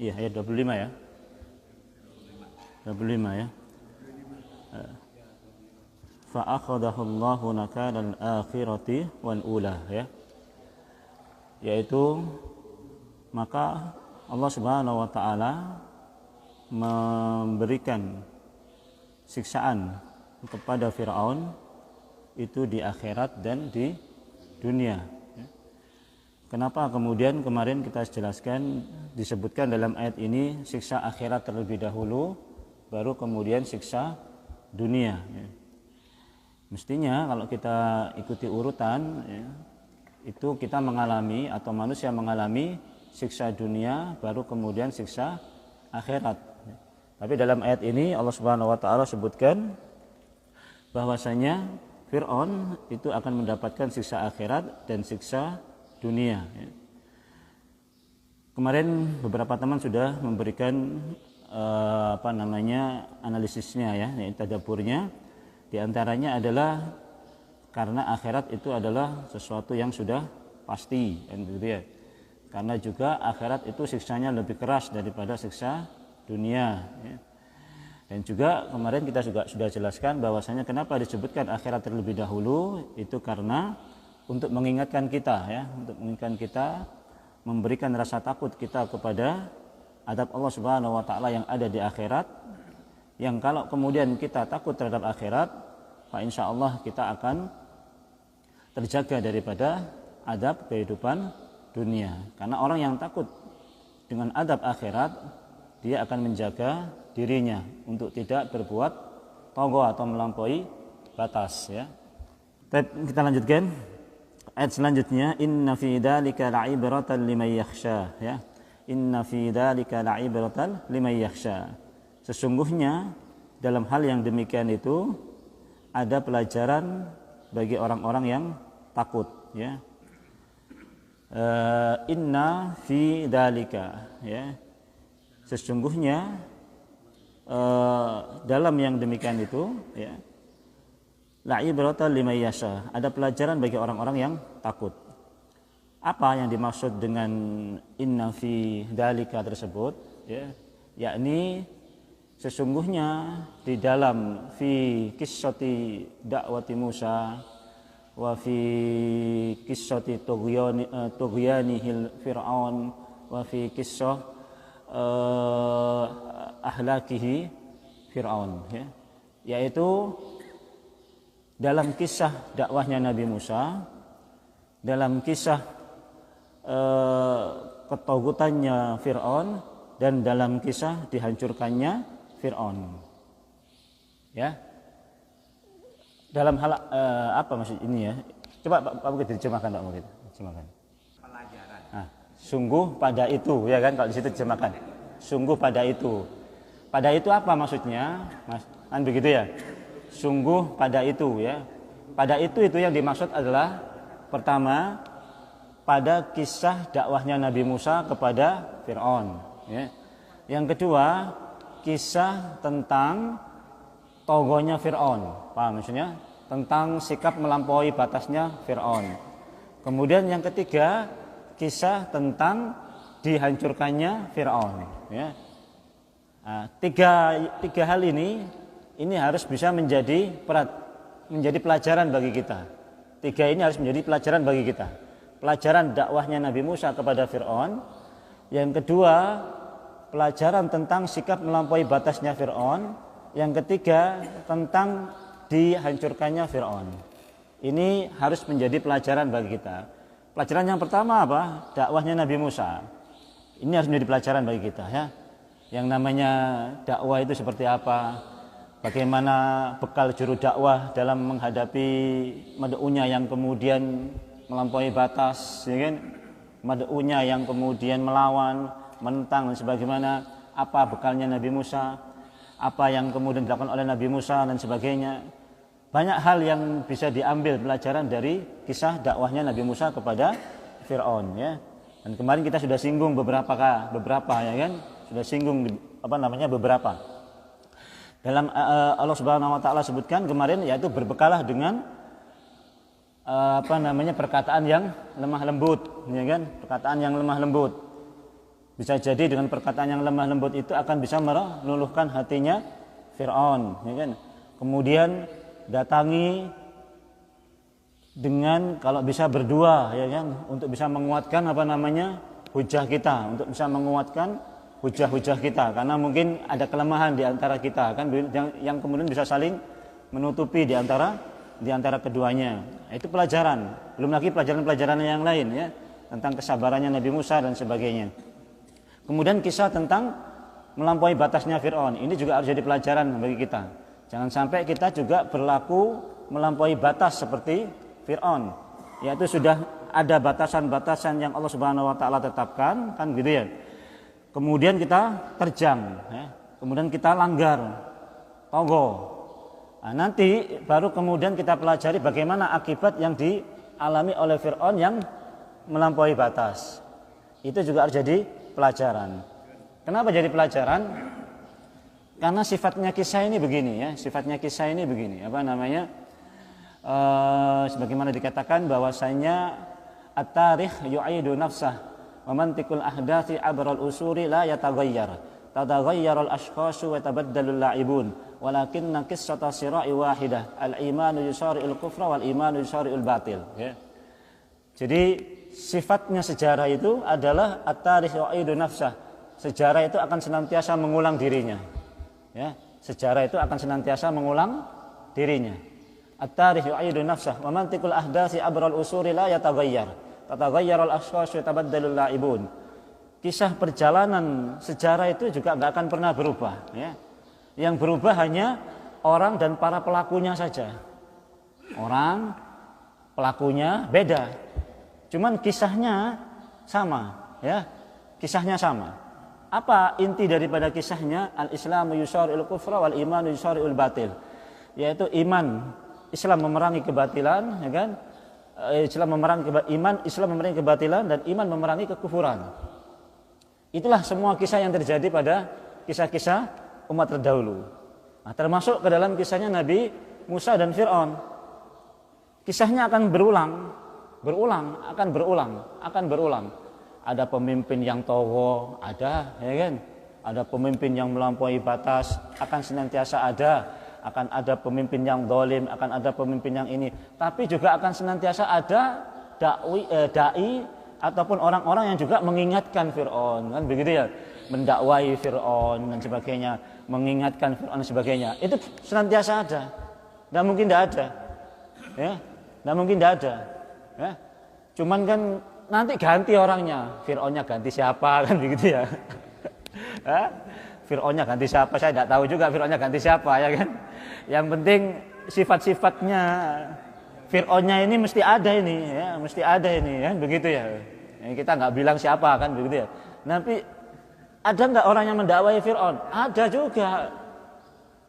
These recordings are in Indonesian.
Iya, ayat 25 ya. 25 ya. Fa akhadahu Allahu nakalal akhirati wal ula ya. Yaitu maka Allah Subhanahu wa taala memberikan siksaan kepada Firaun itu di akhirat dan di dunia. Kenapa kemudian kemarin kita jelaskan disebutkan dalam ayat ini siksa akhirat terlebih dahulu baru kemudian siksa dunia ya. Mestinya kalau kita ikuti urutan ya, itu kita mengalami atau manusia mengalami siksa dunia baru kemudian siksa akhirat ya. Tapi dalam ayat ini Allah Subhanahu wa taala sebutkan bahwasanya Fir'aun itu akan mendapatkan siksa akhirat dan siksa dunia ya. Kemarin beberapa teman sudah memberikan analisisnya ya, tadaburnya. Di antaranya adalah karena akhirat itu adalah sesuatu yang sudah pasti gitu ya. Karena juga akhirat itu siksanya lebih keras daripada siksa dunia ya. Dan juga kemarin kita juga sudah jelaskan bahwasanya kenapa disebutkan akhirat terlebih dahulu itu karena untuk mengingatkan kita ya, untuk mengingatkan kita, memberikan rasa takut kita kepada adab Allah Subhanahu wa taala yang ada di akhirat, yang kalau kemudian kita takut terhadap akhirat, fa insyaallah kita akan terjaga daripada adab kehidupan dunia. Karena orang yang takut dengan adab akhirat, dia akan menjaga dirinya untuk tidak berbuat tagha atau melampaui batas ya. Kita lanjutkan ayat selanjutnya, inna fi dzalika la'ibratan liman yakhsha ya. Inna fi dzalika la'ibratan liman yakhsha. Sesungguhnya dalam hal yang demikian itu ada pelajaran bagi orang-orang yang takut ya. Inna fi dzalika ya. Sesungguhnya dalam yang demikian itu ya, la'ibratan liman yakhsha, ada pelajaran bagi orang-orang yang takut. Apa yang dimaksud dengan inna fi dzalika tersebut ya, yakni sesungguhnya di dalam fi qissati da'wati Musa wa fi qissati tughyanihil Fir'aun wa fi qissah ahlakihi Fir'aun ya. Yaitu dalam kisah dakwahnya Nabi Musa, dalam kisah ketauhidannya Fir'aun, dan dalam kisah dihancurkannya Fir'aun ya. Dalam hal apa maksud ini ya? Coba Pak Bukit diterjemahkan, Pak Bukit terjemahkan. Pelajaran. Nah, sungguh pada itu ya kan, kalau di situ terjemahkan. Sungguh pada itu. Pada itu apa maksudnya? Mas, kan begitu ya? Sungguh pada itu ya. Pada itu yang dimaksud adalah pertama pada kisah dakwahnya Nabi Musa kepada Fir'aun ya. Yang kedua, kisah tentang togonya Fir'aun. Paham maksudnya? Tentang sikap melampaui batasnya Fir'aun. Kemudian yang ketiga, kisah tentang dihancurkannya Fir'aun ya. Nah, tiga hal ini harus bisa menjadi pelajaran bagi kita. Tiga ini harus menjadi pelajaran bagi kita. Pelajaran dakwahnya Nabi Musa kepada Fir'aun. Yang kedua, pelajaran tentang sikap melampaui batasnya Fir'aun. Yang ketiga, tentang dihancurkannya Fir'aun. Ini harus menjadi pelajaran bagi kita. Pelajaran yang pertama apa? Dakwahnya Nabi Musa. Ini harus menjadi pelajaran bagi kita ya. Yang namanya dakwah itu seperti apa? Bagaimana bekal juru dakwah dalam menghadapi mad'unya yang kemudian melampaui batas, ya kan? Mad'unya yang kemudian melawan, menentang dan sebagaimana, apa bekalnya Nabi Musa? Apa yang kemudian dilakukan oleh Nabi Musa dan sebagainya. Banyak hal yang bisa diambil pelajaran dari kisah dakwahnya Nabi Musa kepada Fir'aun ya. Dan kemarin kita sudah singgung beberapa ya kan? Sudah singgung beberapa. Dalam Allah Subhanahu wa taala sebutkan kemarin, yaitu berbekalah dengan perkataan yang lemah lembut, ya kan? Perkataan yang lemah lembut. Bisa jadi dengan perkataan yang lemah lembut itu akan bisa meluluhkan hatinya Fir'aun, ya kan? Kemudian datangi dengan kalau bisa berdua, ya kan, untuk bisa menguatkan hujah kita, untuk bisa menguatkan hujah-hujah kita, karena mungkin ada kelemahan di antara kita, kan, yang kemudian bisa saling menutupi di antara keduanya. Itu pelajaran. Belum lagi pelajaran-pelajaran yang lain, ya, tentang kesabarannya Nabi Musa dan sebagainya. Kemudian kisah tentang melampaui batasnya Fir'aun. Ini juga harus jadi pelajaran bagi kita. Jangan sampai kita juga berlaku melampaui batas seperti Fir'aun. Yaitu sudah ada batasan-batasan yang Allah Subhanahu wa taala tetapkan, kan gitu ya. Kemudian kita terjang, ya. Kemudian kita langgar, togo. Nah, nanti baru kemudian kita pelajari bagaimana akibat yang dialami oleh Fir'aun yang melampaui batas. Itu juga harus jadi pelajaran. Kenapa jadi pelajaran? Karena sifatnya kisah ini begini, ya. Sifatnya kisah ini begini. Sebagaimana dikatakan bahwasanya at-tarikh yu'idu nafsah wa mantiqul ahdathi abral usuri la yataghayyar. Tadaghayyarul ashkhasu wa tabaddalul la'ibun. Walakinna qissata sira'i wahidah. Al-imanu yusari'ul kufra wal imanu yusari'ul batil, ya. Jadi sifatnya sejarah itu adalah at-tarikh yu'idu nafsah. Sejarah itu akan senantiasa mengulang dirinya. Ya, sejarah itu akan senantiasa mengulang dirinya. At-tarikh yu'idu nafsah wa mantiqul ahdatsi abral usuri la yataghayyar. Tataghayyarul ashkhas wa tabaddalul la'ibun. Kisah perjalanan sejarah itu juga enggak akan pernah berubah, ya. Yang berubah hanya orang dan para pelakunya saja. Orang pelakunya beda. Cuman kisahnya sama, ya. Kisahnya sama. Apa inti daripada kisahnya? Al-Islamu yusari'ul kufra wal imanu yusari'ul batil. Yaitu Islam memerangi kebatilan, ya kan? Islam memerangi kebatilan dan iman memerangi kekufuran. Itulah semua kisah yang terjadi pada kisah-kisah umat terdahulu. Nah, termasuk ke dalam kisahnya Nabi Musa dan Fir'aun. Kisahnya akan akan berulang. Ada pemimpin yang togo, ada, ya kan? Ada pemimpin yang melampaui batas, akan senantiasa ada. Akan ada pemimpin yang zalim, akan ada pemimpin yang ini. Tapi juga akan senantiasa ada dai ataupun orang-orang yang juga mengingatkan Fir'aun, kan begitu ya? Mendakwai Fir'aun dan sebagainya, mengingatkan Fir'aun dan sebagainya. Itu senantiasa ada. Tidak mungkin tidak ada. Ya, tidak mungkin tidak ada. Ya. Cuman kan nanti ganti orangnya, Fir'aunnya ganti siapa, kan begitu ya? Fir'aunnya ganti siapa saya tidak tahu juga Fir'aunnya ganti siapa, ya kan? Yang penting sifat-sifatnya Fir'aunnya ini mesti ada ini, ya, mesti ada ini, kan begitu ya? Kita nggak bilang siapa, kan begitu ya? Tapi ada nggak orang yang mendakwai Fir'aun? Ada juga,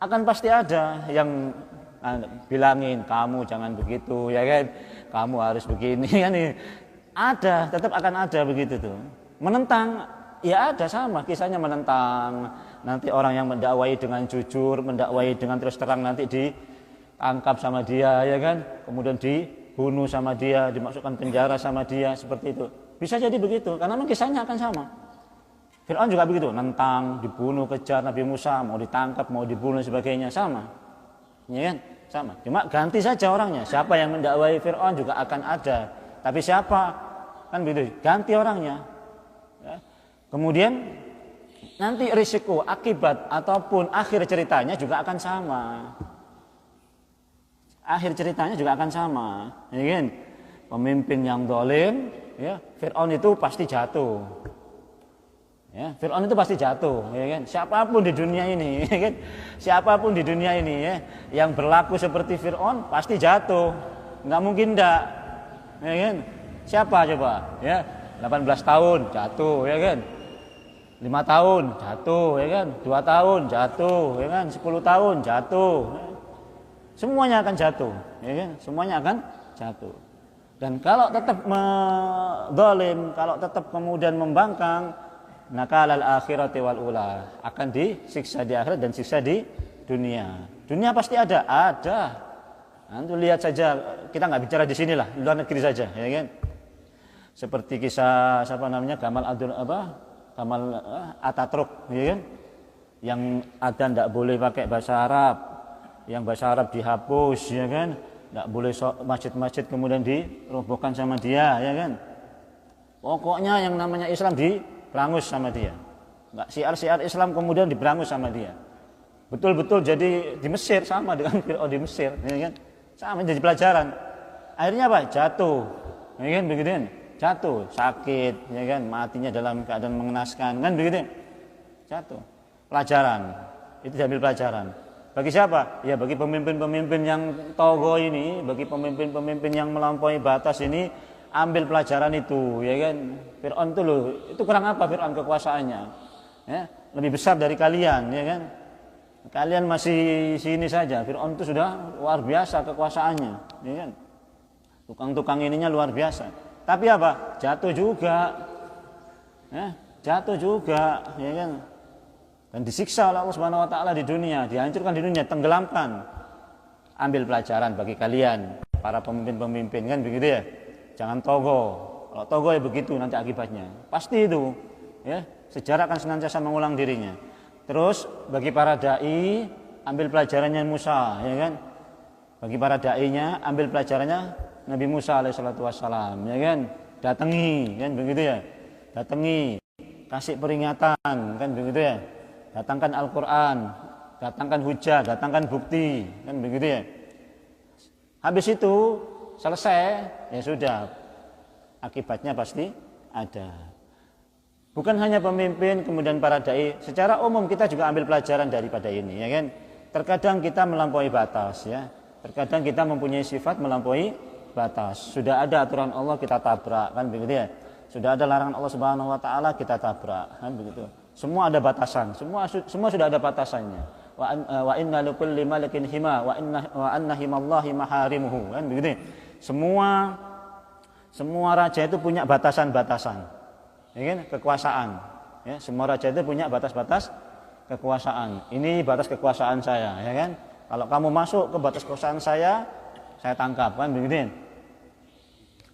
akan pasti ada yang bilangin kamu jangan begitu, ya kan? Kamu harus begini, kan? Ada, tetap akan ada begitu tuh. Menentang, ya ada sama kisahnya menentang. Nanti orang yang mendakwai dengan jujur, mendakwai dengan terus terang nanti ditangkap sama dia, ya kan? Kemudian dibunuh sama dia, dimasukkan penjara sama dia, seperti itu. Bisa jadi begitu, karena memang kisahnya akan sama. Fir'aun juga begitu, nentang, dibunuh, kejar Nabi Musa, mau ditangkap, mau dibunuh sebagainya, sama. Ya kan? Sama. Cuma ganti saja orangnya. Siapa yang mendakwai Fir'aun juga akan ada. Tapi siapa? Kan begitu, ganti orangnya. Ya. Kemudian nanti risiko, akibat ataupun akhir ceritanya juga akan sama. Akhir ceritanya juga akan sama, ya kan? Pemimpin yang zalim, ya, Fir'aun itu pasti jatuh. Ya, Fir'aun itu pasti jatuh, ya kan? Siapapun di dunia ini, ya kan? Siapapun di dunia ini, ya, yang berlaku seperti Fir'aun pasti jatuh. Enggak mungkin enggak. Ya kan? Siapa coba? Ya, 18 tahun jatuh, ya kan? 5 tahun jatuh, ya kan? 2 tahun jatuh, ya kan? 10 tahun jatuh. Semuanya akan jatuh, ya kan? Semuanya akan jatuh. Dan kalau tetap zalim, kalau tetap kemudian membangkang, nakalal akhirati wal ula, akan disiksa di akhirat dan siksa di dunia. Dunia pasti ada. Nanti lihat saja, kita nggak bicara di sinilah, luar negeri saja, ya kan? Seperti kisah Gamal Kamal Ataturk, ya kan? Yang ada tidak boleh pakai bahasa Arab, yang bahasa Arab dihapus, ya kan? Tidak boleh masjid-masjid kemudian dirobohkan sama dia, ya kan? Pokoknya yang namanya Islam diberangus sama dia. Enggak syiar-syiar Islam kemudian diberangus sama dia. Betul-betul jadi di Mesir sama dengan Fir'aun di Mesir, ya kan? Sama jadi pelajaran. Akhirnya apa? Jatuh, ya kan? Begitu kan? Jatuh, sakit, ya kan? Matinya dalam keadaan mengenaskan, kan begitu? Jatuh. Pelajaran, itu diambil pelajaran. Bagi siapa? Ya bagi pemimpin-pemimpin yang togo ini, bagi pemimpin-pemimpin yang melampaui batas ini, ambil pelajaran itu, ya kan? Fir'aun itu loh, itu kurang apa Fir'aun kekuasaannya? Ya, lebih besar dari kalian, ya kan? Kalian masih sini saja, Fir'aun itu sudah luar biasa kekuasaannya, ya kan? Tukang-tukang ininya luar biasa. Tapi apa? Jatuh juga, ya, jatuh juga, ya kan? Dan disiksa oleh Allah Subhanahu Wa Taala di dunia, dihancurkan di dunia, tenggelamkan. Ambil pelajaran bagi kalian, para pemimpin-pemimpin, kan begitu ya? Jangan togo. Kalau togo ya begitu nanti akibatnya. Pasti itu, ya. Sejarah akan senantiasa mengulang dirinya. Terus bagi para dai, ambil pelajarannya Musa, ya kan? Bagi para dai-nya, ambil pelajarannya Nabi Musa alaihissalatu wassalam, ya kan? Datangi, kan begitu ya? Datangi, kasih peringatan, kan begitu ya? Datangkan Al-Quran, datangkan hujah, datangkan bukti, kan begitu ya. Habis itu selesai, ya sudah, akibatnya pasti ada. Bukan hanya pemimpin, kemudian para dai, secara umum kita juga ambil pelajaran daripada ini, ya kan. Terkadang kita melampaui batas, ya. Terkadang kita mempunyai sifat melampaui batas. Sudah ada aturan Allah kita tabrak, kan begitu ya. Sudah ada larangan Allah Subhanahu Wa Taala kita tabrak, kan begitu. Semua ada batasan, semua sudah ada batasannya. Wa inna likulli malikin hima wa anna himallahi maharimuhu, kan begitu. Semua raja itu punya batasan-batasan. Ya kan? Kekuasaan. Ya, semua raja itu punya batas-batas kekuasaan. Ini batas kekuasaan saya, ya kan? Kalau kamu masuk ke batas kekuasaan saya tangkap, kan begitu.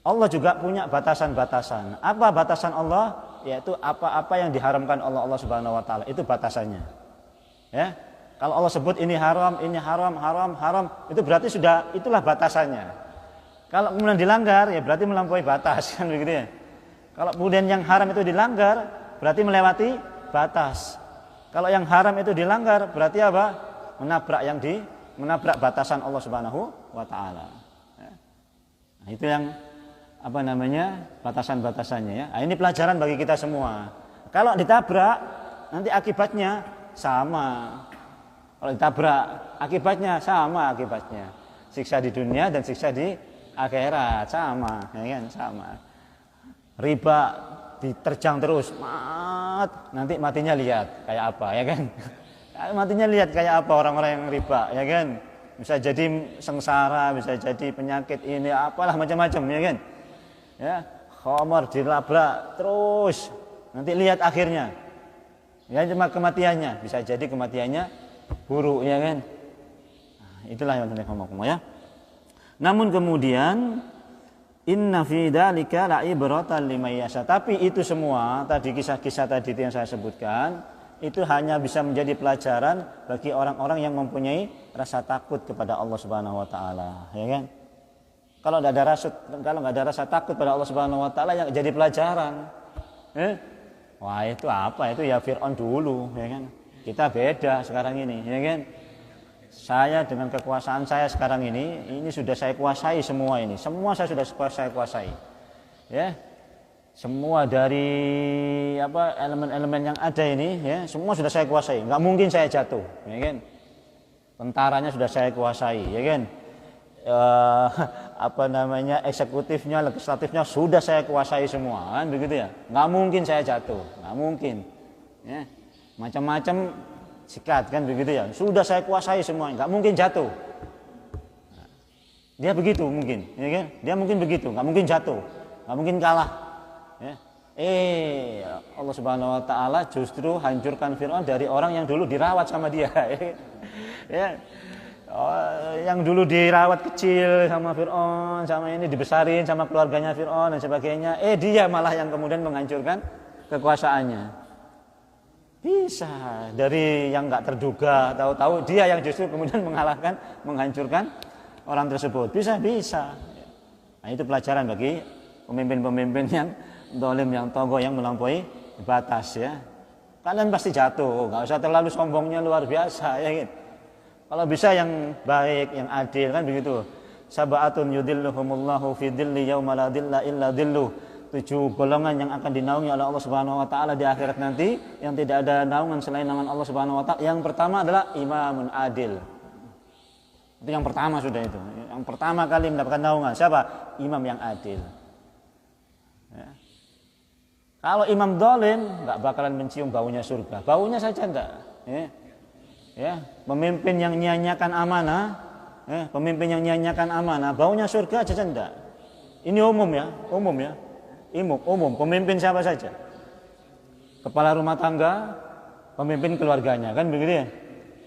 Allah juga punya batasan-batasan. Apa batasan Allah? Yaitu apa-apa yang diharamkan Allah Subhanahu Wa Taala, itu batasannya. Ya, kalau Allah sebut ini haram, haram, itu berarti sudah itulah batasannya. Kalau kemudian dilanggar, ya berarti melampaui batas, kan begitu ya. Kalau kemudian yang haram itu dilanggar, berarti melewati batas. Kalau yang haram itu dilanggar, berarti apa? Menabrak batasan Allah Subhanahu Wa Taala. Ya. Nah, itu yang batasan-batasannya, ya. Nah, ini pelajaran bagi kita semua. Kalau ditabrak, nanti akibatnya sama. Kalau ditabrak, akibatnya sama akibatnya. Siksa di dunia dan siksa di akhirat sama, ya kan? Sama. Riba diterjang terus, nanti matinya lihat kayak apa, ya kan? Matinya lihat kayak apa orang-orang yang riba, ya kan? Bisa jadi sengsara, bisa jadi penyakit ini, apalah macam-macam, ya kan? Ya, khamar dilabrak terus, nanti lihat akhirnya, ya cuma kematiannya, bisa jadi kematiannya buruk, ya kan? Nah, itulah yang penting ngomong, ya. Namun kemudian inna fi dzalika la'ibratan liman yasha. Tapi itu semua tadi kisah-kisah tadi yang saya sebutkan itu hanya bisa menjadi pelajaran bagi orang-orang yang mempunyai rasa takut kepada Allah Subhanahu Wa Taala, ya kan? Kalau nggak ada rasa takut pada Allah Subhanahu Wa Taala, yang jadi pelajaran. Wah itu apa? Itu ya Fir'aun dulu, ya kan? Kita beda sekarang ini, ya kan? Saya dengan kekuasaan saya sekarang ini sudah saya kuasai semua ini. Semua saya sudah saya kuasai. Ya. Semua dari elemen-elemen yang ada ini, ya, semua sudah saya kuasai. Nggak mungkin saya jatuh, ya kan? Tentaranya sudah saya kuasai, ya kan? Eksekutifnya, legislatifnya sudah saya kuasai semua, kan begitu ya. Nggak mungkin saya jatuh, nggak mungkin. Ya. Macam-macam sikat, kan begitu ya. Sudah saya kuasai semua, nggak mungkin jatuh. Dia begitu mungkin, ya kan? Dia mungkin begitu, nggak mungkin jatuh, nggak mungkin kalah. Ya. Allah Subhanahu Wa Taala justru hancurkan Fir'aun dari orang yang dulu dirawat sama dia. Ya. Yang dulu dirawat kecil sama Fir'aun, sama ini dibesarin sama keluarganya Fir'aun dan sebagainya. Dia malah yang kemudian menghancurkan kekuasaannya. Bisa. Dari yang nggak terduga, tahu-tahu dia yang justru kemudian mengalahkan, menghancurkan orang tersebut. Bisa. Nah, itu pelajaran bagi pemimpin-pemimpin yang zalim, yang togo, yang melampaui batas ya. Kalian pasti jatuh, nggak usah terlalu sombongnya luar biasa ya gitu. Kalau bisa yang baik, yang adil kan begitu. Sab'atun yudilluhumullahu fi dhilli yauma la dhilla illa dhilluh. 7 golongan yang akan dinaungi oleh Allah Subhanahu wa taala di akhirat nanti, yang tidak ada naungan selain naungan Allah Subhanahu wa taala. Yang pertama adalah imamun adil. Itu yang pertama sudah itu. Yang pertama kali mendapatkan naungan siapa? Imam yang adil. Ya. Kalau imam zalim enggak bakalan mencium baunya surga. Baunya saja enggak. Ya. Pemimpin yang nyanyiakan amanah, pemimpin yang nyanyiakan amanah, baunya surga aja enggak. Ini umum ya. Umum, pemimpin siapa saja? Kepala rumah tangga, pemimpin keluarganya, kan begitu ya?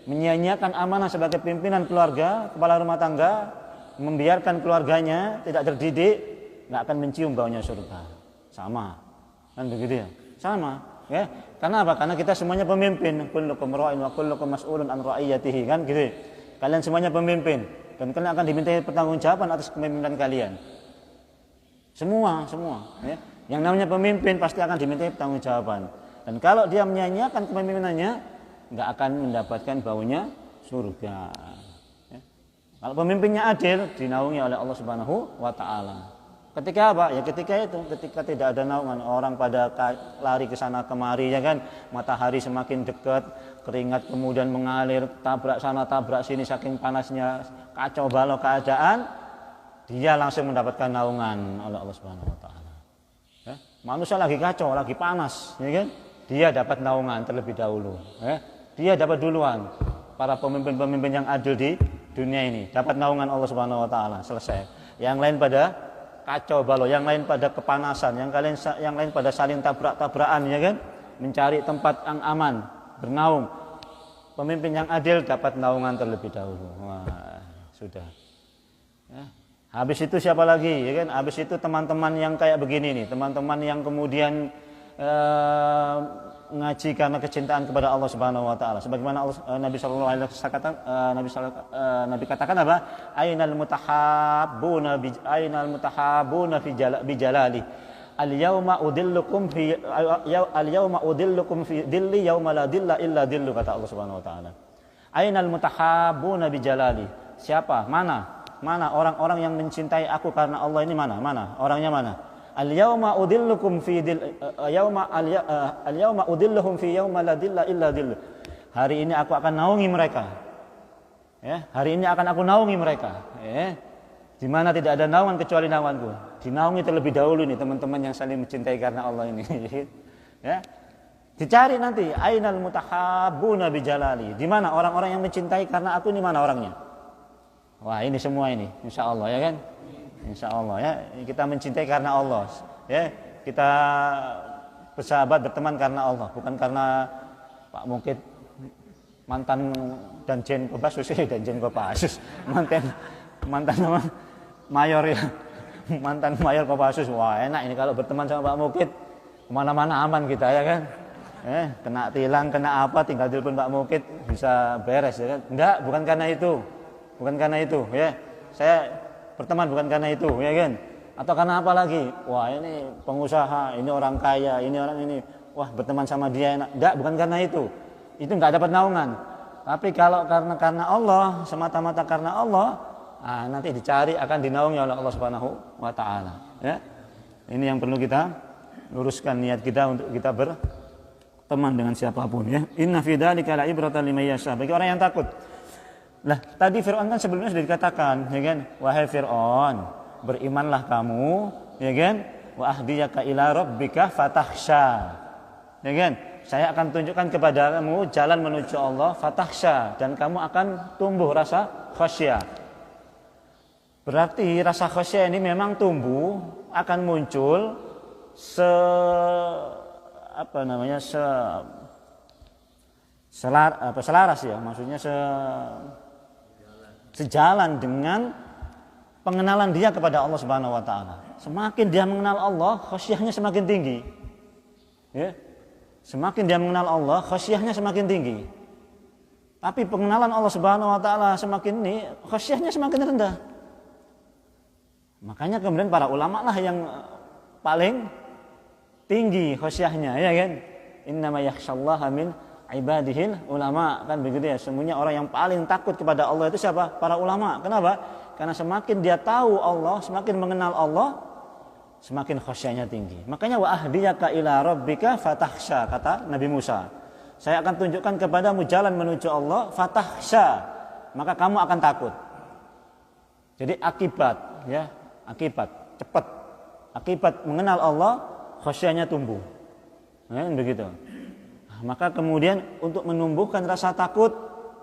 Menyia-nyiakan amanah sebagai pimpinan keluarga, kepala rumah tangga, membiarkan keluarganya tidak terdidik, nggak akan mencium baunya surga. Sama, kan begitu ya? Sama, ya? Karena apa? Karena kita semuanya pemimpin. Kullukum ra'in wa kullukum mas'ulun an ra'iyatihi, kan gitu. Kalian semuanya pemimpin, dan kalian akan dimintai pertanggungjawaban atas kepemimpinan kalian. Semua ya. Yang namanya pemimpin pasti akan dimintai pertanggungjawaban. Dan kalau dia menyia-nyiakan kepemimpinannya, nggak akan mendapatkan baunya surga. Ya. Kalau pemimpinnya adil, dinaungi oleh Allah Subhanahu wa taala. Ketika apa? Ya ketika tidak ada naungan, orang pada lari ke sana kemari ya kan, matahari semakin dekat, keringat kemudian mengalir, tabrak sana tabrak sini saking panasnya, kacau balau keadaan. Dia langsung mendapatkan naungan oleh Allah Subhanahu wa taala. Ya, manusia lagi kacau, lagi panas, ya kan? Dia dapat naungan terlebih dahulu, ya. Dia dapat duluan. Para pemimpin-pemimpin yang adil di dunia ini dapat naungan Allah Subhanahu wa taala, selesai. Yang lain pada kacau balau, yang lain pada kepanasan, yang lain pada saling tabrak-tabrakan, ya kan? Mencari tempat yang aman, bernaung. Pemimpin yang adil dapat naungan terlebih dahulu. Wah, sudah. Ya. Habis itu siapa lagi, ya kan? Habis itu teman-teman yang kayak begini nih, teman-teman yang kemudian ngaji karena kecintaan kepada Allah Subhanahu wa taala. Sebagaimana Nabi sallallahu alaihi wasallam Nabi katakan apa? Ainal mutahabbuna fi jalali. Al-yauma udillukum fi dhilli yauma la dhilla illa dhillu, kata Allah Subhanahu wa taala. Ainal mutahabbuna bi jalali. Siapa? Mana orang-orang yang mencintai aku karena Allah ini, mana? Orangnya mana? Al-yauma udillukum fi al-yauma udilluhum fi yauma la dhilla illa dhill. Hari ini aku akan naungi mereka. Ya, hari ini akan aku naungi mereka. Ya. Di mana tidak ada naungan kecuali naunganku. Dinaungi terlebih dahulu nih teman-teman yang saling mencintai karena Allah ini. Ya. Dicari nanti ainal mutahabbuna bi jalali. Di mana orang-orang yang mencintai karena aku ini, mana orangnya? Wah, ini semua ini, insya Allah ya kan, insya Allah ya, kita mencintai karena Allah, ya, kita bersahabat berteman karena Allah, bukan karena Pak Mukid mantan Danjen Kopassus, mantan mayor ya, mantan mayor Kopassus. Wah, enak ini kalau berteman sama Pak Mukid, kemana-mana aman kita ya kan, kena tilang, kena apa, tinggal telepon Pak Mukid bisa beres ya kan. Enggak, bukan karena itu ya, saya berteman bukan karena itu ya kan, atau karena apa lagi, wah ini pengusaha, ini orang kaya, ini orang ini, wah berteman sama dia enak. Enggak, bukan karena itu enggak dapat naungan. Tapi kalau karena Allah, semata-mata karena Allah, nanti dicari akan dinaungi oleh Allah Subhanahu wa taala ya. Ini yang perlu kita luruskan niat kita untuk kita berteman dengan siapapun ya. Inna fi dzalika la ibratan liman yasha, bagi orang yang takut. Nah, tadi Fir'aun kan sebelumnya sudah dikatakan, ya kan? Wahai Fir'aun, berimanlah kamu, ya kan? Wa ahdiyaka ila rabbika fatakhsha. Ya kan? Saya akan tunjukkan kepadamu jalan menuju Allah, fatakhsha, dan kamu akan tumbuh rasa khasyah. Berarti rasa khasyah ini memang tumbuh, akan muncul selaras ya, maksudnya sejalan dengan pengenalan dia kepada Allah Subhanahu wa taala. Semakin dia mengenal Allah, khasyahnya semakin tinggi. Ya. Semakin dia mengenal Allah, khasyahnya semakin tinggi. Tapi pengenalan Allah Subhanahu wa taala semakin ini, khasyahnya semakin rendah. Makanya kemudian para ulama lah yang paling tinggi khasyahnya, ya kan? Innama yakhsyallaha min ibadihil ulama, kan begitu ya. Semuanya orang yang paling takut kepada Allah itu siapa? Para ulama. Kenapa? Karena semakin dia tahu Allah, semakin mengenal Allah, semakin khasyahnya tinggi. Makanya wa ahdiyaka ila rabbika fatahsya, kata Nabi Musa. Saya akan tunjukkan kepadamu jalan menuju Allah, fatahsya, maka kamu akan takut. Jadi akibat, ya, akibat cepat. Akibat mengenal Allah, khasyahnya tumbuh. Ya, begitu. Nah, maka kemudian untuk menumbuhkan rasa takut,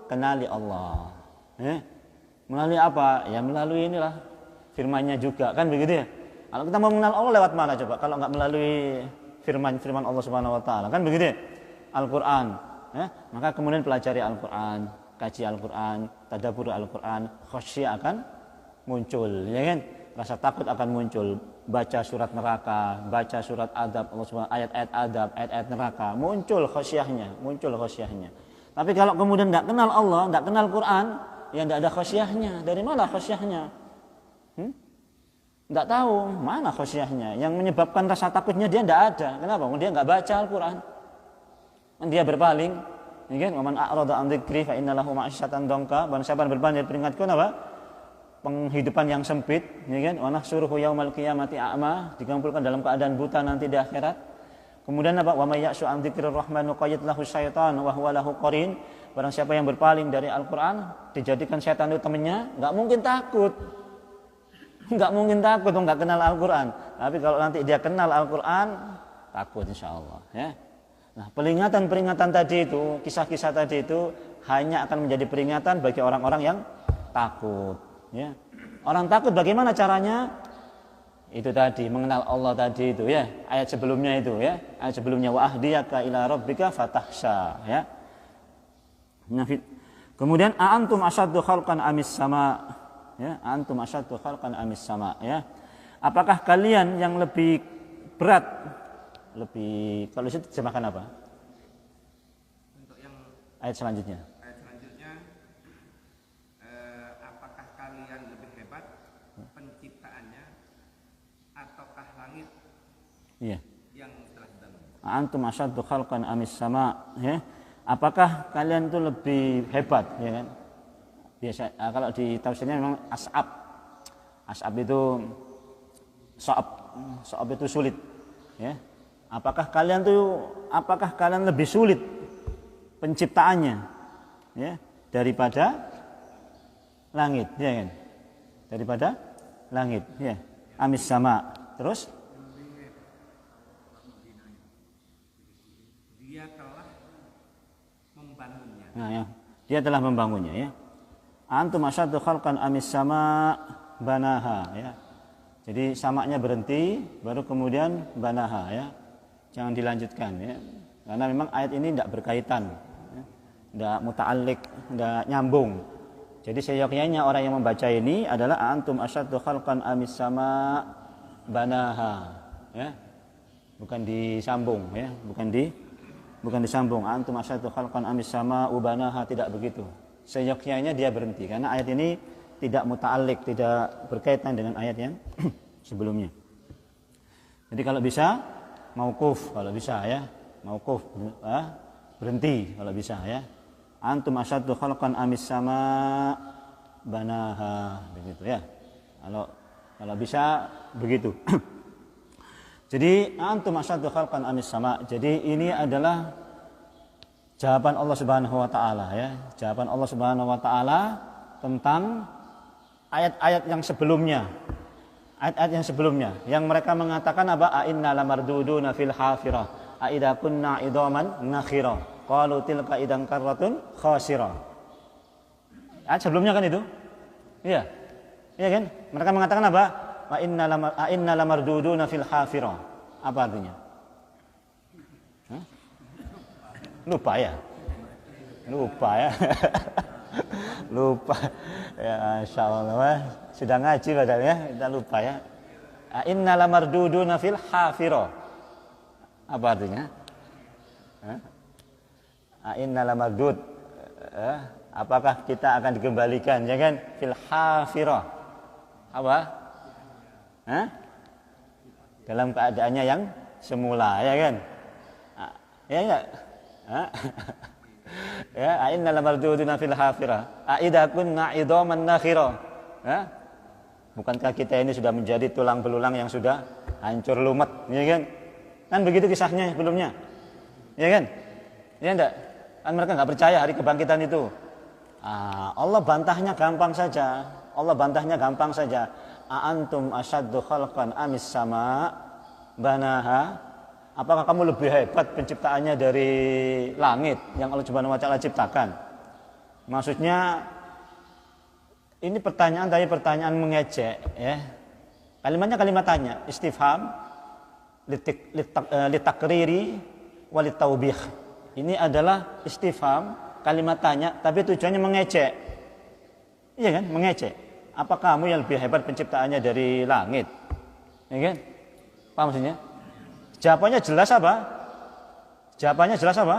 kenali Allah. Ya. Melalui apa? Ya melalui inilah firman-Nya juga, kan begitu ya. Kalau kita mau mengenal Allah lewat mana coba? Kalau nggak melalui firman Allah Subhanahu wa taala, kan begitu ya? Al-Qur'an, ya? Maka kemudian pelajari Al-Qur'an, kaji Al-Qur'an, tadabbur Al-Qur'an, khasyah akan muncul, ya kan? Rasa takut akan muncul. Baca surat neraka, baca surat adab Allah Subhanahu, ayat-ayat adab, ayat-ayat neraka, muncul khasyahnya. Tapi kalau kemudian nggak kenal Allah, nggak kenal Quran, ya nggak ada khasyahnya. Dari mana khasyahnya? Nggak tahu mana khasyahnya. Yang menyebabkan rasa takutnya dia nggak ada. Kenapa? Dia nggak baca Al-Quran. Dia berpaling. Ya kan? Waman a'rada an dzikri fa inna lahu ma'isyatan dongka. Barang siapa berpaling dari peringatku, apa? Penghidupan yang sempit. Ya kan? Wa nahsyuruhu yaumal qiyamati a'ma. Dikumpulkan dalam keadaan buta nanti di akhirat. Kemudian apa? Wa may ya'shu an dzikrir rahman nuqayyid lahu syaitan wa huwa lahu qarin. Barang siapa yang berpaling dari Al-Quran, dijadikan syaitan itu temannya, nggak mungkin takut. Nggak mungkin takut, nggak kenal Al-Quran. Tapi kalau nanti dia kenal Al-Quran, takut insya Allah. Ya. Nah, peringatan-peringatan tadi itu, kisah-kisah tadi itu hanya akan menjadi peringatan bagi orang-orang yang takut. Ya. Orang takut bagaimana caranya? Itu tadi, mengenal Allah tadi itu, ya. Ayat sebelumnya itu, ya. Ayat sebelumnya wa ahdiyaka ila rabbika fatahsya, ya. Nah, kemudian a'antum asyaddu khalqan amis sama, ya, antum asyaddu khalqan amis sama, ya. Apakah kalian yang lebih berat, lebih, kalau itu terjemahkan apa? Untuk yang ayat selanjutnya. Apakah kalian lebih hebat penciptaannya ataukah langit? Iya. Yang telah dibangun? Antum asyaddu khalqan amis sama, ya. Apakah kalian itu lebih hebat, ya kan? Biasa kalau di tafsirnya memang as'ab itu so'ab itu sulit, ya. Apakah kalian lebih sulit penciptaannya, ya, daripada langit, ya kan? Daripada langit, ya. Amis sama. Terus dia telah membangunnya. nah, ya. Dia telah membangunnya, ya. Antum asyaddu khalqan amis sama banaha, ya. Jadi samaknya berhenti, baru kemudian banaha, ya. Jangan dilanjutkan, ya. Karena memang ayat ini tidak berkaitan, ya. Tidak muta'alliq, tidak nyambung. Jadi seyogyanya orang yang membaca ini adalah antum asyaddu khalqan amis sama banaha, ya. Bukan disambung, ya. Bukan disambung. Antum asyaddu khalqan amis sama ubanaha, tidak begitu. Seyogyanya dia berhenti karena ayat ini tidak muta'alliq, tidak berkaitan dengan ayat yang sebelumnya. Jadi kalau bisa mauquf, kalau bisa, ya. Mauquf, berhenti kalau bisa, ya. Antum asyaddu khalqan amis sama banaha, begitu, ya. Kalau bisa begitu. Jadi antum asyaddu khalqan amis sama. Jadi ini adalah jawaban Allah Subhanahu wa taala, ya. Jawaban Allah Subhanahu wa taala tentang ayat-ayat yang sebelumnya. Ayat-ayat yang sebelumnya yang mereka mengatakan apa? A inna lamarduduna fil hafirah. A idza kunna idaman nakhirah. Qalu tilka idan karratun khasirah. Ayat sebelumnya kan itu? Iya. Iya kan? Mereka mengatakan apa? A inna lamarduduna fil hafirah. Apa artinya? Lupa ya. Lupa ya, insyaallah sudah ngaji padahal, ya, kita lupa, ya. Inna lamarduduna fil hafirah. Apa artinya? A'inna lamardud. Apakah kita akan dikembalikan, ya kan? Fil hafirah. Apa? Dalam keadaannya yang semula, ya kan? Ya enggak? Ya, a'inna lamarduduna fil hafirah. A'idza kunna 'idhaman nakhira. Bukankah kita ini sudah menjadi tulang belulang yang sudah hancur lumet, ya kan? Kan begitu kisahnya sebelumnya. Ya kan? Ya enggak? Kan mereka enggak percaya hari kebangkitan itu. Allah bantahnya gampang saja. Allah bantahnya gampang saja. A'antum asyaddu khalqan amis sama banaha? Apakah kamu lebih hebat penciptaannya dari langit yang Allah Subhanahu wa taala ciptakan? Maksudnya ini pertanyaan tapi pertanyaan mengejek, ya. Kalimatnya kalimat tanya, istifham litakriri walitaubih. Ini adalah istifham, kalimat tanya tapi tujuannya mengejek. Iya kan? Mengejek. Apa kamu yang lebih hebat penciptaannya dari langit? Ya kan? Paham maksudnya? Jawabannya jelas apa? Jawabannya jelas apa?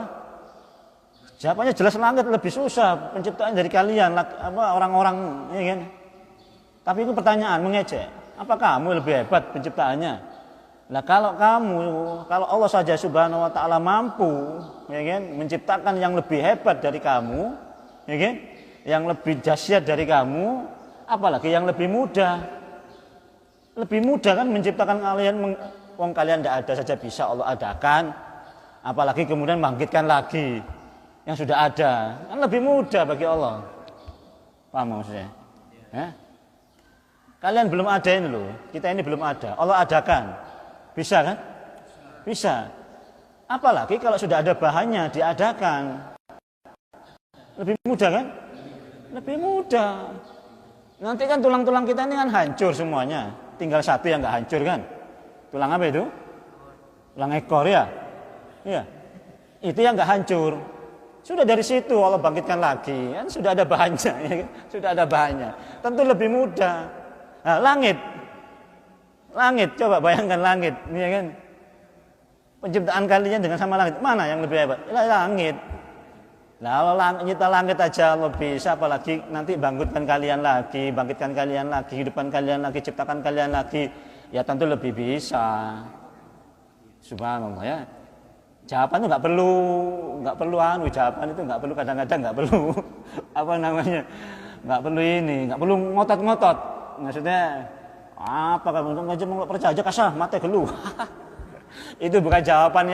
Jawabannya jelas langit lebih susah penciptaan dari kalian, orang-orang, ya kan? Tapi itu pertanyaan mengejek. Apa kamu lebih hebat penciptaannya? Nah, kalau Allah saja Subhanahu wa taala mampu, ya kan, menciptakan yang lebih hebat dari kamu, ya kan? Yang lebih dahsyat dari kamu, apalagi yang lebih mudah. Lebih mudah kan menciptakan kalian, wong kalian tidak ada saja bisa Allah adakan, apalagi kemudian bangkitkan lagi yang sudah ada, kan lebih mudah bagi Allah. Paham maksudnya? Kalian belum ada ini loh, kita ini belum ada, Allah adakan, bisa kan? Bisa. Apalagi kalau sudah ada bahannya diadakan, lebih mudah kan? Lebih mudah. Nanti kan tulang-tulang kita ini kan hancur semuanya, tinggal satu yang nggak hancur kan? Tulang apa itu? Tulang ekor ya? Iya. Itu yang nggak hancur. Sudah dari situ Allah bangkitkan lagi, kan sudah ada bahannya, ya kan? Sudah ada bahannya. Tentu lebih mudah. Nah, langit, coba bayangkan langit, ya kan? Penciptaan kalian dengan sama langit, mana yang lebih hebat? Langit. Nah, kalau nyipta langit aja Allah bisa, apalagi nanti bangkitkan kalian lagi, hidupkan kalian lagi, ciptakan kalian lagi, ya tentu lebih bisa. Subhanallah, ya. Jawaban itu nggak perlu jawaban itu nggak perlu, kadang-kadang nggak perlu nggak perlu nggak perlu ngotot-ngotot. Maksudnya apa kamu nggak percaya aja kasah mata gelu. Itu bukan jawaban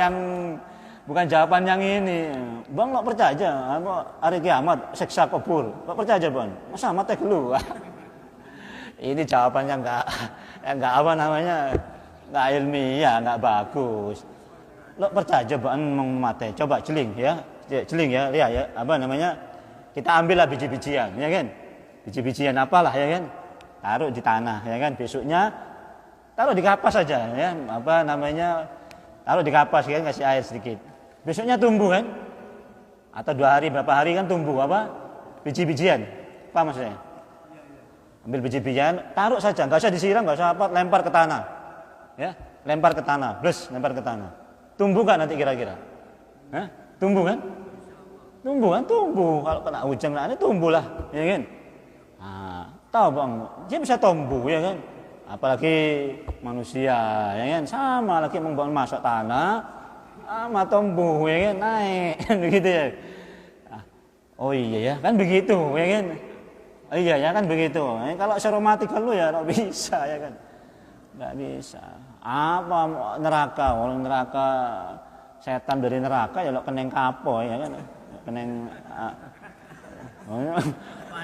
yang ini. Bang nggak percaya aja, hari kiamat seksa kubur, nggak percaya aja bang, masa mata gelu. Ini jawaban yang nggak nggak ilmiah, nggak bagus. Lo percaya bang mate, coba celing ya, lihat ya, kita ambillah biji-bijian, ya kan, biji-bijian apalah, ya kan, taruh di tanah, ya kan, besoknya taruh di kapas saja, ya, taruh di kapas, kan, kasih air sedikit, besoknya tumbuh kan, atau 2 hari berapa hari kan tumbuh biji-bijian, apa maksudnya? Ambil biji-bijian, taruh saja, nggak usah disiram, nggak usah lempar ke tanah, ya, lempar ke tanah, lempar ke tanah. Tumbuh kan nanti kira-kira? Tumbuh kan? Tumbuh. Kalau kena hujan ini tumbuh lah, ya kan? Tahu bang, dia bisa tumbuh, ya kan? Apalagi manusia, ya kan? Sama lagi membangun masuk tanah, sama tumbuh, ya kan? Naik, begitu ya. Oh iya ya, kan begitu, ya kan? Oh iya ya, kan begitu. Kalau seromatik lu ya, nggak bisa, ya kan? Nggak bisa. Apa neraka setan dari neraka ya lo keneng kapo, ya kan, keneng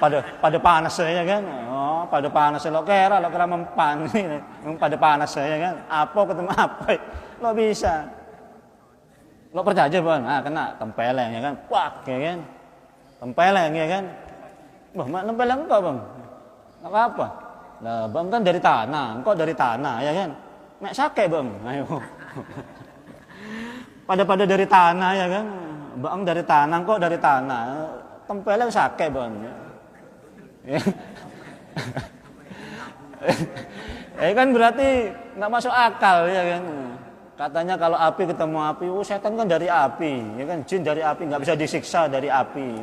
pada panas ya kan, pada panas lo kira mempan ini pada panas ya kan, apa ketemu apa lo bisa, lo percaya aja bang, kena tempeleng ya kan, wak ya kan, tempeleng ya kan, tempeleng enggak bang, enggak apa, lah bang kan dari tanah, engkau dari tanah ya kan. Nek sake bang, ayo. Pada dari tanah ya kan, bang dari tanah, kok dari tanah, tempeleng sake bang. Kan berarti nggak masuk akal ya kan. Katanya kalau api ketemu api, setan kan dari api, ya kan? Jin dari api, nggak bisa disiksa dari api.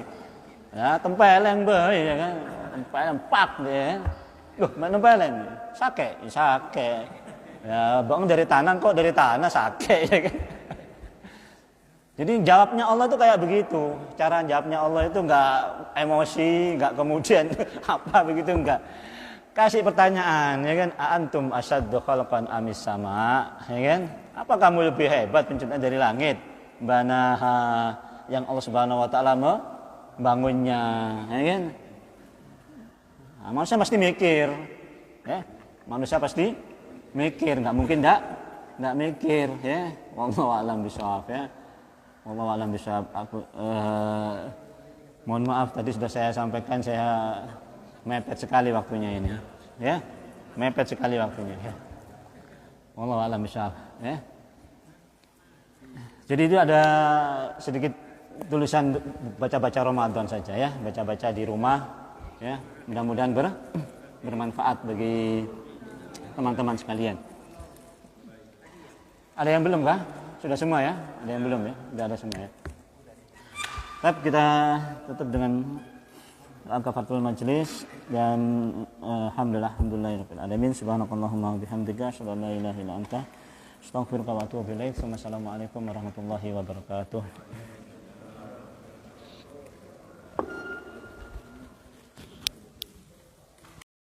Ya, tempeleng bae, ya kan? Tempeleng pak deh. Loh, mana tempeleng? Sake, sake. Ya, bang dari tanah kok dari tanah sake, ya kan? Jadi jawabnya Allah itu kayak begitu. Cara jawabnya Allah itu nggak emosi, nggak kemudian apa begitu enggak. Kasih pertanyaan, ya kan? Antum asyaddu khalqan amis sama, ya kan? Apa kamu lebih hebat penciptaan dari langit? Banaha yang Allah Subhanahu wa taala membangunnya, ya kan? Nah, manusia pasti mikir, ya. Manusia pasti mikir, nggak mungkin nggak mikir, ya. Wallahu a'lam bishawab, ya. Wallahu a'lam bishawab. Aku mohon maaf tadi sudah saya sampaikan, saya mepet sekali waktunya ini, ya. Mepet sekali waktunya, ya. Wallahu a'lam bishawab, ya. Jadi itu ada sedikit tulisan baca-baca Ramadan saja, ya, baca-baca di rumah, ya. Mudah-mudahan bermanfaat bagi teman-teman sekalian. Ada yang belum kah? Sudah semua, ya? Ada yang belum, ya? Sudah ada semua, ya. Baik, kita tutup dengan kafaratul majelis dan alhamdulillahirabbil alamin. Subhanakallahumma wa bihamdika asyhadu an la ilaha illa anta astaghfiruka wa atubu ilaik. Wassalamualaikum warahmatullahi wabarakatuh.